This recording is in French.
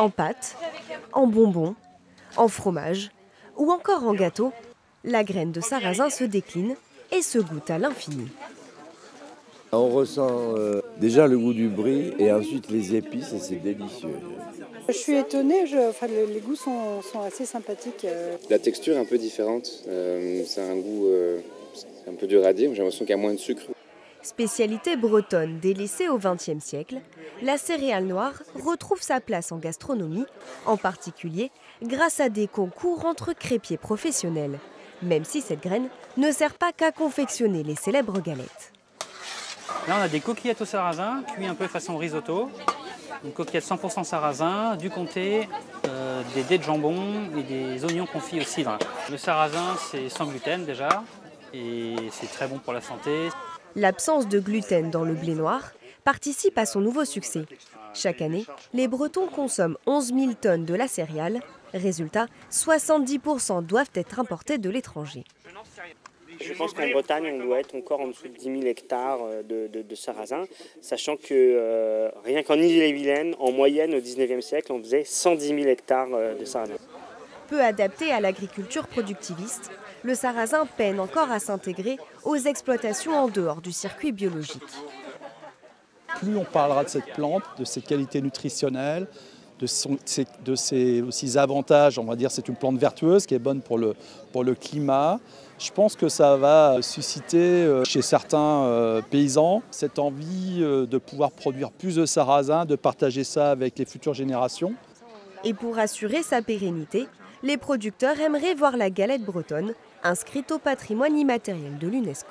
En pâte, en bonbons, en fromage ou encore en gâteau, la graine de sarrasin se décline et se goûte à l'infini. On ressent déjà le goût du brie et ensuite les épices et c'est délicieux. Je suis étonnée, les goûts sont assez sympathiques. La texture est un peu différente, c'est un goût un peu dur à dire, j'ai l'impression qu'il y a moins de sucre. Spécialité bretonne délaissée au XXe siècle, la céréale noire retrouve sa place en gastronomie, en particulier grâce à des concours entre crépiers professionnels, même si cette graine ne sert pas qu'à confectionner les célèbres galettes. Là, on a des coquillettes au sarrasin, cuits un peu façon risotto. Une coquillette 100% sarrasin, du comté, des dés de jambon et des oignons confits au cidre. Le sarrasin, c'est sans gluten déjà, et c'est très bon pour la santé. L'absence de gluten dans le blé noir participe à son nouveau succès. Chaque année, les Bretons consomment 11 000 tonnes de la céréale. Résultat, 70% doivent être importés de l'étranger. Je pense qu'en Bretagne, on doit être encore en dessous de 10 000 hectares de sarrasin, sachant que rien qu'en Ille-et-Vilaine, en moyenne au 19e siècle, on faisait 110 000 hectares de sarrasin. Peu adapté à l'agriculture productiviste, le sarrasin peine encore à s'intégrer aux exploitations en dehors du circuit biologique. Plus on parlera de cette plante, de ses qualités nutritionnelles, de ses aussi avantages, on va dire c'est une plante vertueuse qui est bonne pour le climat. Je pense que ça va susciter chez certains paysans cette envie de pouvoir produire plus de sarrasin, de partager ça avec les futures générations. Et pour assurer sa pérennité, les producteurs aimeraient voir la galette bretonne inscrite au patrimoine immatériel de l'UNESCO.